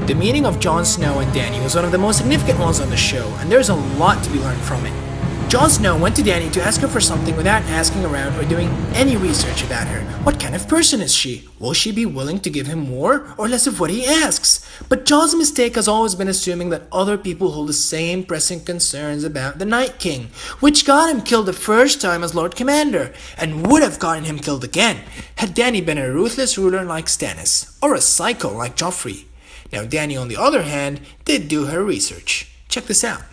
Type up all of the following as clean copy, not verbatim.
The meeting of Jon Snow and Dany was one of the most significant ones on the show, and there's a lot to be learned from it. Jon Snow went to Dany to ask her for something without asking around or doing any research about her. What kind of person is she? Will she be willing to give him more or less of what he asks? But Jon's mistake has always been assuming that other people hold the same pressing concerns about the Night King, which got him killed the first time as Lord Commander, and would have gotten him killed again, had Dany been a ruthless ruler like Stanis, or a psycho like Joffrey. Now Dany, on the other hand, did do her research. Check this out.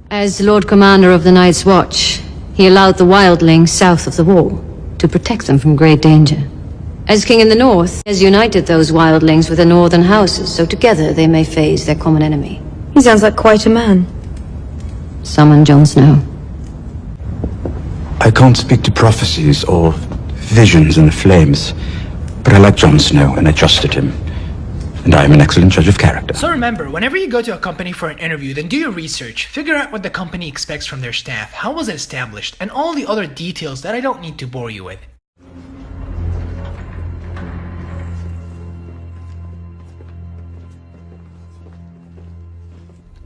As Lord Commander of the Night's Watch, he allowed the wildlings south of the wall to protect them from great danger. As King in the North, he has united those wildlings with the northern houses, so together they may face their common enemy. He sounds like quite a man. Summon Jon Snow. I can't speak to prophecies or visions in the flames, but I like Jon Snow and I trusted him. And I am an excellent judge of character. So remember, whenever you go to a company for an interview, then do your research. Figure out what the company expects from their staff, how was it established, and all the other details that I don't need to bore you with.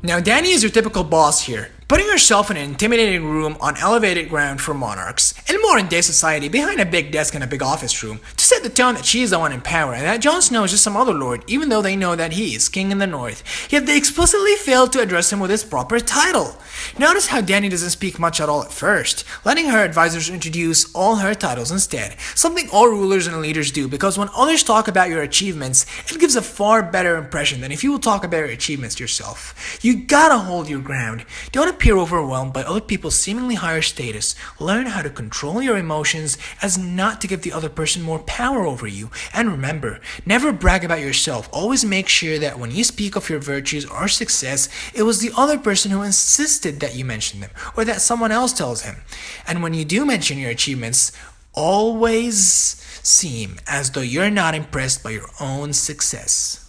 Now Dany is your typical boss here, putting herself in an intimidating room on elevated ground for monarchs, in modern day society behind a big desk in a big office room, to set the tone that she is the one in power and that Jon Snow is just some other lord, even though they know that he is king in the north, yet they explicitly failed to address him with his proper title. Notice how Dany doesn't speak much at all at first, letting her advisors introduce all her titles instead, something all rulers and leaders do, because when others talk about your achievements, it gives a far better impression than if you will talk about your achievements yourself. You gotta hold your ground. Don't appear overwhelmed by other people's seemingly higher status. Learn how to control your emotions as not to give the other person more power over you. And remember, never brag about yourself. Always make sure that when you speak of your virtues or success, it was the other person who insisted that you mention them, or that someone else tells him. And when you do mention your achievements, always seem as though you're not impressed by your own success.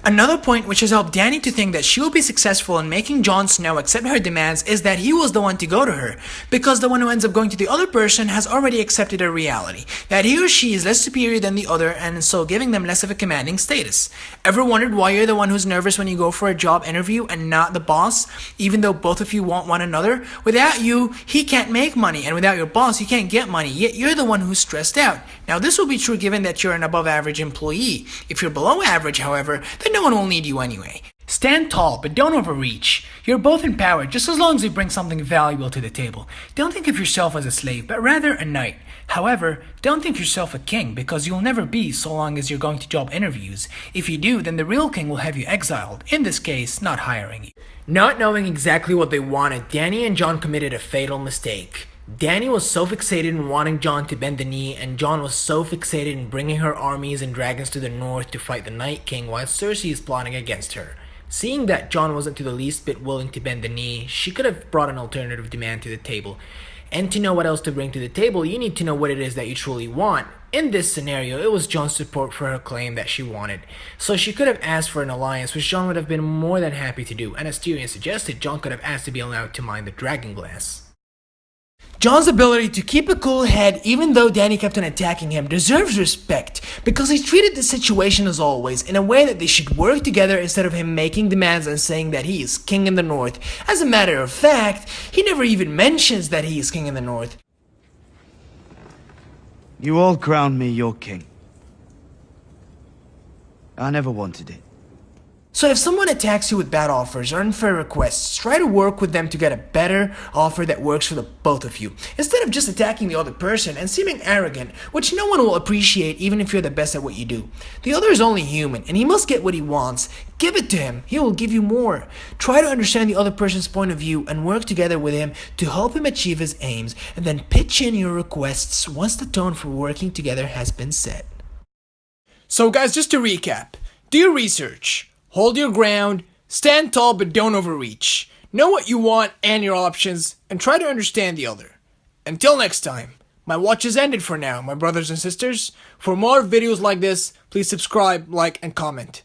Another point which has helped Dany to think that she will be successful in making Jon Snow accept her demands is that he was the one to go to her, because the one who ends up going to the other person has already accepted a reality, that he or she is less superior than the other and so giving them less of a commanding status. Ever wondered why you're the one who's nervous when you go for a job interview and not the boss, even though both of you want one another? Without you, he can't make money, and without your boss, he can't get money, yet you're the one who's stressed out. Now this will be true given that you're an above average employee. If you're below average, however, then no one will need you anyway. Stand tall, but don't overreach. You're both in power just as long as you bring something valuable to the table. Don't think of yourself as a slave, but rather a knight. However, don't think yourself a king, because you'll never be so long as you're going to job interviews. If you do, then the real king will have you exiled, in this case, not hiring you. Not knowing exactly what they wanted, Dany and Jon committed a fatal mistake. Dany was so fixated in wanting Jon to bend the knee, and Jon was so fixated in bringing her armies and dragons to the north to fight the Night King while Cersei is plotting against her. Seeing that Jon wasn't to the least bit willing to bend the knee, she could have brought an alternative demand to the table. And to know what else to bring to the table, you need to know what it is that you truly want. In this scenario, it was Jon's support for her claim that she wanted. So she could have asked for an alliance, which Jon would have been more than happy to do, and as Tyrion suggested, Jon could have asked to be allowed to mine the dragon glass. Jon's ability to keep a cool head even though Dany kept on attacking him deserves respect, because he treated the situation as always in a way that they should work together instead of him making demands and saying that he is king in the north. As a matter of fact, he never even mentions that he is king in the north. You all crowned me your king. I never wanted it. So if someone attacks you with bad offers or unfair requests, try to work with them to get a better offer that works for the both of you, instead of just attacking the other person and seeming arrogant, which no one will appreciate even if you're the best at what you do. The other is only human, and he must get what he wants. Give it to him. He will give you more. Try to understand the other person's point of view and work together with him to help him achieve his aims, and then pitch in your requests once the tone for working together has been set. So guys, just to recap, do your research. Hold your ground, stand tall but don't overreach. Know what you want and your options, and try to understand the other. Until next time, my watch is ended for now, my brothers and sisters. For more videos like this, please subscribe, like, and comment.